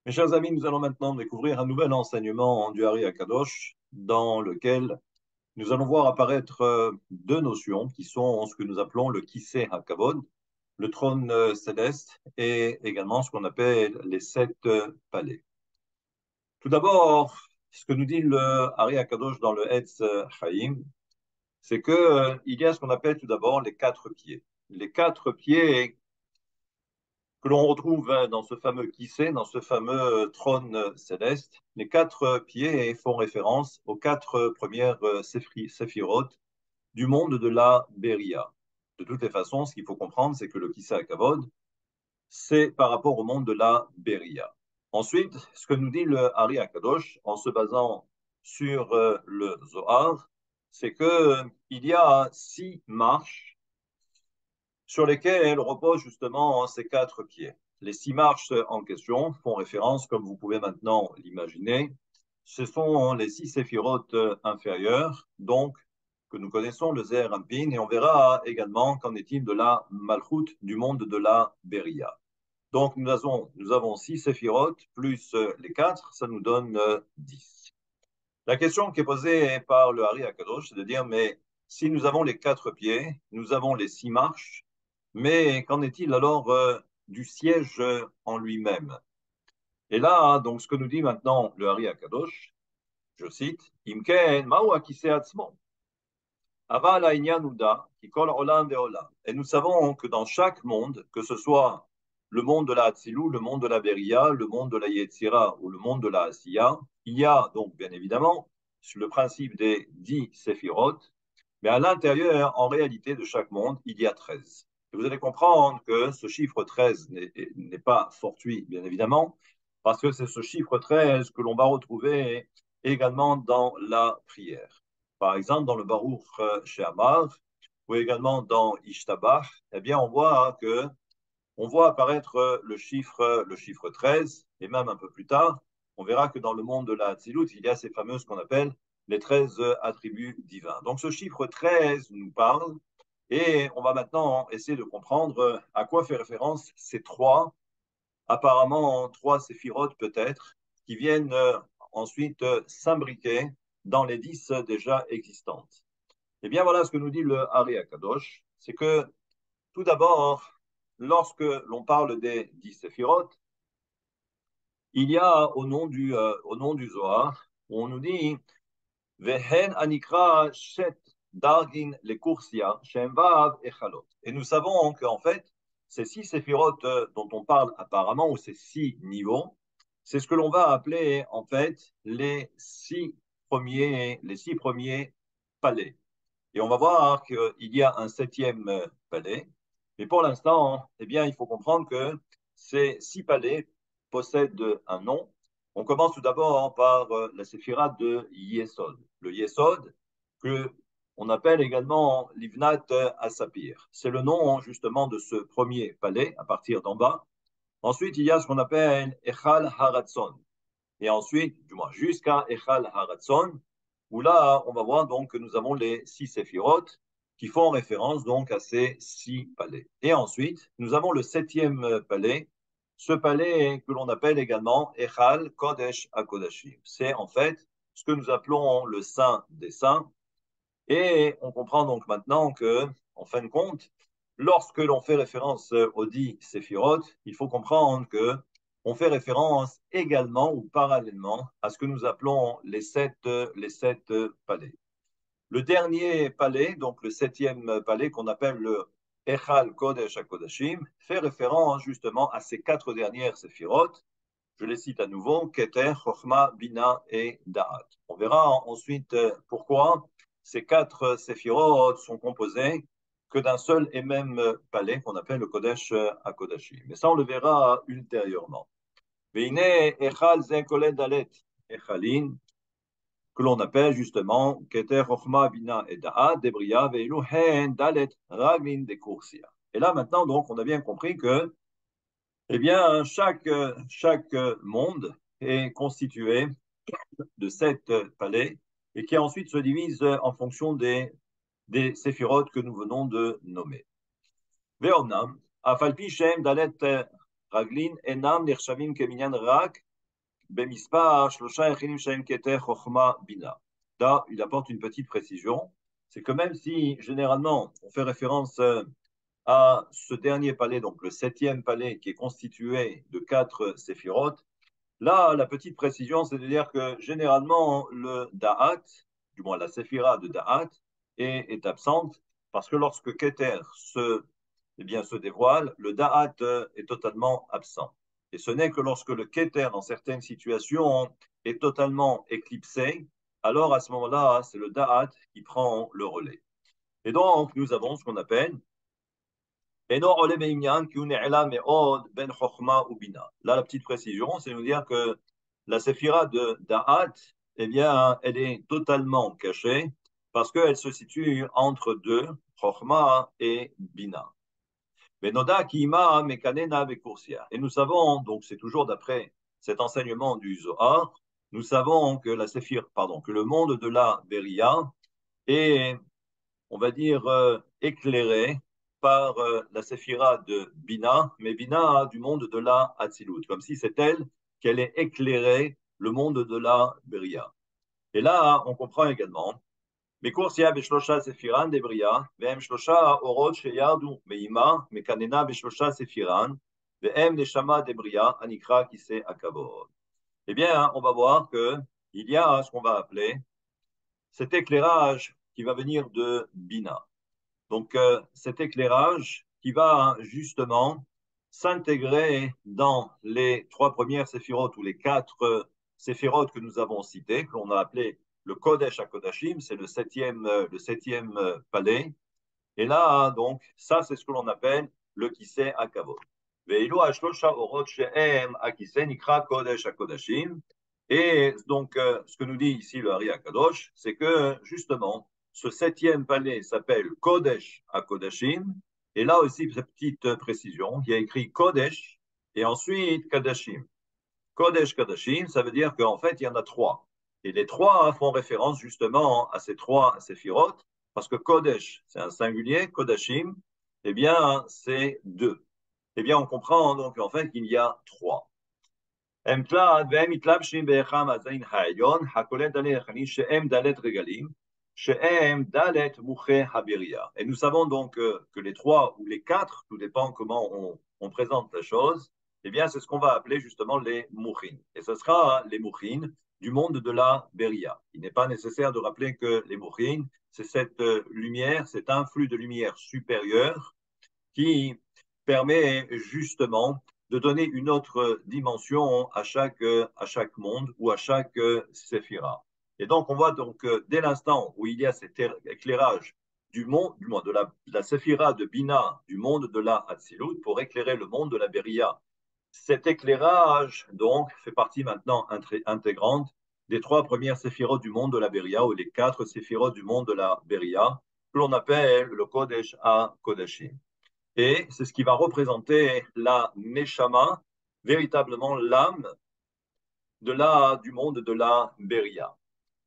Mes chers amis, nous allons maintenant découvrir un nouvel enseignement du Hari Akadosh dans lequel nous allons voir apparaître deux notions qui sont ce que nous appelons le Kiseh HaKavod, le trône céleste, et également ce qu'on appelle les sept palais. Tout d'abord, ce que nous dit le Hari Akadosh dans le Etz Chaim, c'est que il y a ce qu'on appelle tout d'abord les quatre pieds. Les quatre pieds que l'on retrouve dans ce fameux Kissé, dans ce fameux trône céleste. Les quatre pieds font référence aux quatre premières séphirotes du monde de la Beria. De toutes les façons, ce qu'il faut comprendre, c'est que le Kissé Kavod, c'est par rapport au monde de la Beria. Ensuite, ce que nous dit le Hari Akadosh, en se basant sur le Zohar, c'est qu'il y a 6 marches sur lesquelles reposent justement ces quatre pieds. Les 6 marches en question font référence, comme vous pouvez maintenant l'imaginer, ce sont les 6 séphirotes inférieures, donc que nous connaissons, le Zeher Anpin, et on verra également qu'en est-il de la Malchut du monde de la Beria. Donc nous avons 6 séphirotes plus les 4, ça nous donne 10. La question qui est posée par le Hari Akadosh, c'est de dire, mais si nous avons les 4 pieds, nous avons les 6 marches, mais qu'en est-il alors du siège en lui-même? Et là, donc, ce que nous dit maintenant le Hari Akadosh, je cite, Imken, ma'u akise atzmo, aval ha'inyan huda, ki kol olam ve'olam. Et nous savons que dans chaque monde, que ce soit le monde de la Hatzilou, le monde de la Beria, le monde de la Yetzira ou le monde de la Asiya, il y a donc bien évidemment sur le principe des 10 séphirotes, mais à l'intérieur, en réalité, de chaque monde, il y a 13. Et vous allez comprendre que ce chiffre 13 n'est pas fortuit, bien évidemment, parce que c'est ce chiffre 13 que l'on va retrouver également dans la prière. Par exemple, dans le Baruch She'amar, ou également dans Ishtabach, eh bien, on voit apparaître le chiffre 13, et même un peu plus tard, on verra que dans le monde de la Hatzilut, il y a ces fameux, ce qu'on appelle les 13 attributs divins. Donc ce chiffre 13 nous parle, et on va maintenant essayer de comprendre à quoi fait référence ces apparemment trois séphirotes peut-être, qui viennent ensuite s'imbriquer dans les 10 déjà existantes. Eh bien voilà ce que nous dit le Hari Akadosh, c'est que tout d'abord, lorsque l'on parle des 10 séphirotes, il y a au nom du Zohar, où on nous dit Vehen anikra shet dargin le kursia shemvav echalot. Et nous savons qu'en fait, ces 6 séphirotes dont on parle apparemment, ou ces 6 niveaux, c'est ce que l'on va appeler en fait les 6 premiers palais. Et on va voir qu'il y a un 7e palais. Mais pour l'instant, eh bien, il faut comprendre que ces 6 palais possèdent un nom. On commence tout d'abord par la séphira de Yesod. Le Yesod, que on appelle également Livnat Asapir. C'est le nom justement de ce premier palais à partir d'en bas. Ensuite, il y a ce qu'on appelle Echal Haratson. Et ensuite, du moins jusqu'à Echal Haratson, où là, on va voir donc que nous avons les 6 séphirotes qui font référence donc à ces 6 palais. Et ensuite, nous avons le 7e palais, ce palais que l'on appelle également Echal Kodesh HaKodashim. C'est en fait ce que nous appelons le Saint des Saints. Et on comprend donc maintenant que, en fin de compte, lorsque l'on fait référence aux 10 séphirotes, il faut comprendre que on fait référence également ou parallèlement à ce que nous appelons les sept palais. Le dernier palais, donc le 7e palais qu'on appelle le Echal Kodesh HaKodashim, fait référence justement à ces 4 dernières séphirotes. Je les cite à nouveau, Keter, Chochma, Bina et Da'at. On verra ensuite pourquoi ces 4 séphirotes sont composés que d'un seul et même palais qu'on appelle le Kodesh HaKodashim. Mais ça, on le verra ultérieurement. Veine Echal Zekole Dalet Echalin, que l'on appelle justement Keter, Chochma, Bina et Da'at, Debria, Veilu Hen Dalet Raglin de Kursia. Et là, maintenant, donc, on a bien compris que eh bien, chaque monde est constitué de 7 palais et qui ensuite se divise en fonction des séphirotes que nous venons de nommer. Ve'omnam, afalpi shem dalet raglin enam nirshavim keminyan rak Bemispar, Shlosha Echinim Shem Keter Chochma Bina. Là, il apporte une petite précision. C'est que même si, généralement, on fait référence à ce dernier palais, donc le septième palais, qui est constitué de 4 séphirotes, là, la petite précision, c'est de dire que généralement, le Da'at, du moins la séphira de Da'at, est absente, parce que lorsque Keter se dévoile, le Da'at est totalement absent. Et ce n'est que lorsque le Keter, dans certaines situations, est totalement éclipsé, alors à ce moment-là, c'est le Da'at qui prend le relais. Et donc, nous avons ce qu'on appelle ben Là, la petite précision, c'est de nous dire que la séphira de Da'at, eh bien, elle est totalement cachée parce qu'elle se situe entre deux, Chokhma et Bina. Benoda Kima Mekanena Bekursia. Et nous savons, donc c'est toujours d'après cet enseignement du Zohar, nous savons que la séphir, pardon, que le monde de la Beria est, on va dire, éclairé par la séphira de Bina, mais Bina du monde de la Hatzilut, comme si c'est elle qu'elle ait éclairé le monde de la Beria. Et là, on comprend également בקורסיה בשלושה ספירן דבריה, והם שלושה אורות שירדו מאימה, מקננה בשלושה ספירן, והם נשמה דבריה, הנקרא כיסא הכבוד. Eh bien, on va voir qu'il y a ce qu'on va appeler cet éclairage qui va venir de Bina. Donc, cet éclairage qui va justement s'intégrer dans les 3 premières séphirotes ou les 4 séphirotes que nous avons citées, que l'on a appelées le Kodesh HaKodashim, c'est le septième palais. Et là, donc, ça, c'est ce que l'on appelle le Kiseh HaKavod. Ve'ilu ha'shlosha orot she'em ha'kiseh nikra Kodesh HaKodashim. Et donc, ce que nous dit ici le Hari HaKadosh, c'est que justement, ce septième palais s'appelle Kodesh HaKodashim. Et là aussi, petite précision, il y a écrit Kodesh et ensuite Kadashim. Kodesh Kadashim, ça veut dire qu'en fait, il y en a 3. Et les 3 font référence justement à ces 3 séphirotes, parce que Kodesh, c'est un singulier, Kodashim, eh bien, c'est 2. Eh bien, on comprend donc en fait qu'il y a 3. הם והם מתלבשים באחם הזין העליון, הכולל דלת יחנית, שהם דלת רגלים, שהם דלת מוכי הבירייה. Et nous savons donc que les 3 ou les 4, tout dépend comment on présente la chose, eh bien, c'est ce qu'on va appeler justement les mouchines. Et ce sera les mouchines du monde de la Beria. Il n'est pas nécessaire de rappeler que les mouchines, c'est cette lumière, cet influx de lumière supérieure qui permet justement de donner une autre dimension à chaque monde ou à chaque séphira. Et donc, on voit donc dès l'instant où il y a cet éclairage du monde, du moins de la séphira de Bina, du monde de la Hatzilut, pour éclairer le monde de la Beria. Cet éclairage, donc, fait partie maintenant intégrante des 3 premières séphirotes du monde de la Beria, ou les 4 séphirotes du monde de la Beria, que l'on appelle le Kodesh HaKodashim. Et c'est ce qui va représenter la Neshama, véritablement l'âme du monde de la Beria.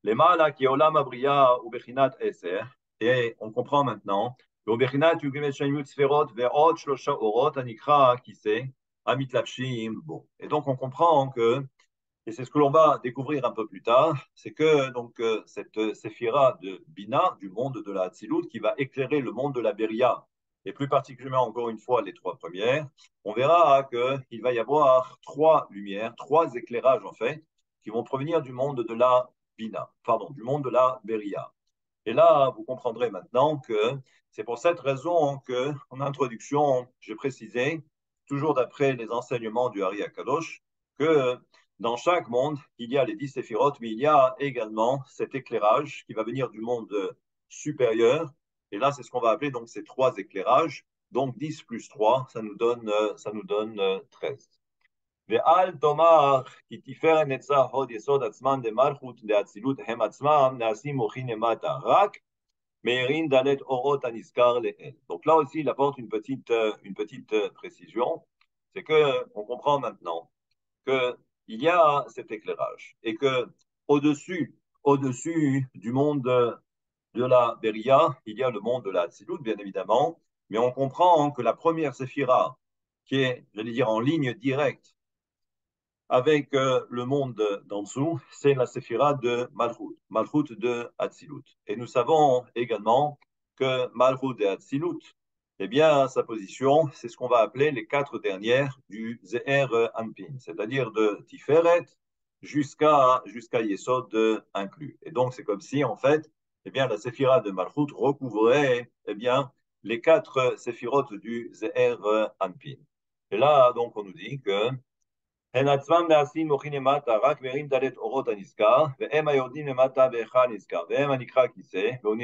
Les Ma'ala qui olam abriya ou bechinat eser. Et on comprend maintenant. ובחינת י"ג שנים ספירות ועוד 3 אורות הנקרא הכיסא המתלבשים בו. Et donc on comprend que, et c'est ce que l'on va découvrir un peu plus tard, c'est que donc cette séphira de Bina, du monde de la Hatzilut, qui va éclairer le monde de la Beria, et plus particulièrement encore une fois les 3 premières, on verra qu'il va y avoir 3 lumières, 3 éclairages en fait, qui vont provenir du monde de la Bina, pardon, du monde de la Beria. Et là, vous comprendrez maintenant que c'est pour cette raison que, en introduction, j'ai précisé, toujours d'après les enseignements du Hari HaKadosh, que dans chaque monde, il y a les 10 séphirotes, mais il y a également cet éclairage qui va venir du monde supérieur. Et là, c'est ce qu'on va appeler donc ces 3 éclairages. Donc 10 plus 3, ça nous donne 13. ואל תאמר כי תפארת נצח הוד יסוד עצמן דמלכות דאצילות הם עצמם נעשים מוחין למטה, רק מאירין דלת אורות הנזכר לאל. Donc là aussi, il apporte une petite précision, c'est qu'on comprend maintenant qu'il y a cet éclairage et que au-dessus du monde de la Beria, il y a le monde de la Hatzilut, bien évidemment, mais on comprend que la première séphira, qui est, j'allais dire, en ligne directe avec le monde d'en dessous, c'est la séphira de Malchut, Malchut de Hatzilut. Et nous savons également que Malchut de Hatzilut, eh bien, sa position, c'est ce qu'on va appeler les quatre dernières du Zeher Anpin, c'est-à-dire de Tiferet jusqu'à Yesod inclus. Et donc, c'est comme si, en fait, eh bien, la séphira de Malchut recouvrait eh bien, les quatre séphirotes du Zeher Anpin. Et là, donc, on nous dit que הן עצמם נעשים מוחין למטה, רק מרים דלת אורות הנזכר, והם היורדים למטה בהיכל הנזכר, והם הנקרא כיסא, והוא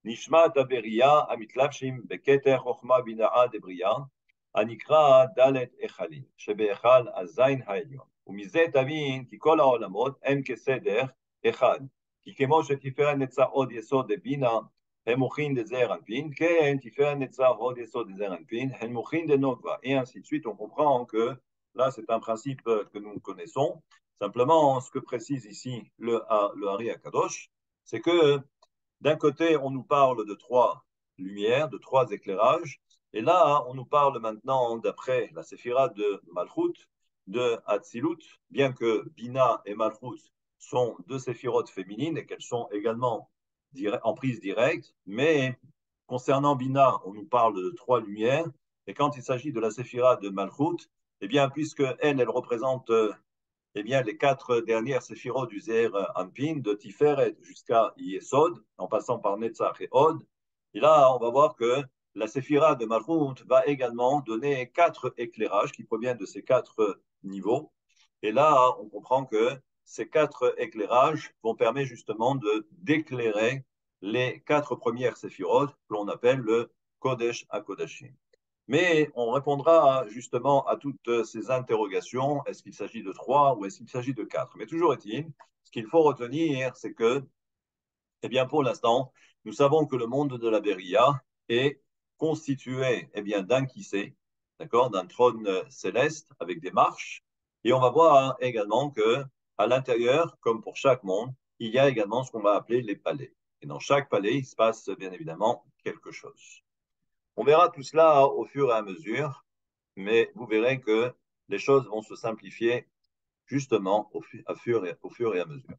נשמת הבריאה המתלבשים בכתר חוכמה בנאה דבריאה, הנקרא דלת היכלים, שבהיכל הזין העליון. ומזה תבין כי כל העולמות הם כסדר אחד, כי כמו שתפארת נצר עוד יסוד דבינה, הם מוכין דזעיר אנפין, כן תפארת נצר עוד יסוד דזעיר אנפין, הם מוכין דנוקבה, et ainsi de suite. On comprend que là, c'est un principe que nous connaissons. Simplement, ce que précise ici le Hari Akadosh, c'est que d'un côté, on nous parle de trois lumières, de trois éclairages, et là, on nous parle maintenant, d'après la séphira de Malchut, de Hatzilut, bien que Bina et Malchut sont deux séphirotes féminines et qu'elles sont également en prise directe, mais concernant Bina, on nous parle de trois lumières, et quand il s'agit de la séphira de Malchut, eh bien, puisque elle représente eh bien, les quatre dernières séphirotes du Zeher Anpin, de Tiferet jusqu'à Yesod, en passant par Netzach et Od. Et là, on va voir que la séphira de Malchut va également donner quatre éclairages qui proviennent de ces quatre niveaux. Et là, on comprend que ces quatre éclairages vont permettre justement d'éclairer les quatre premières séphirotes que l'on appelle le Kodesh HaKodashim. Mais on répondra justement à toutes ces interrogations. Est-ce qu'il s'agit de trois ou est-ce qu'il s'agit de quatre? Mais toujours est-il, ce qu'il faut retenir, c'est que, eh bien, pour l'instant, nous savons que le monde de la Beria est constitué eh bien, d'un kissé, d'accord, d'un trône céleste avec des marches. Et on va voir également que à l'intérieur, comme pour chaque monde, il y a également ce qu'on va appeler les palais. Et dans chaque palais, il se passe bien évidemment quelque chose. On verra tout cela au fur et à mesure, mais vous verrez que les choses vont se simplifier justement au fur et à mesure.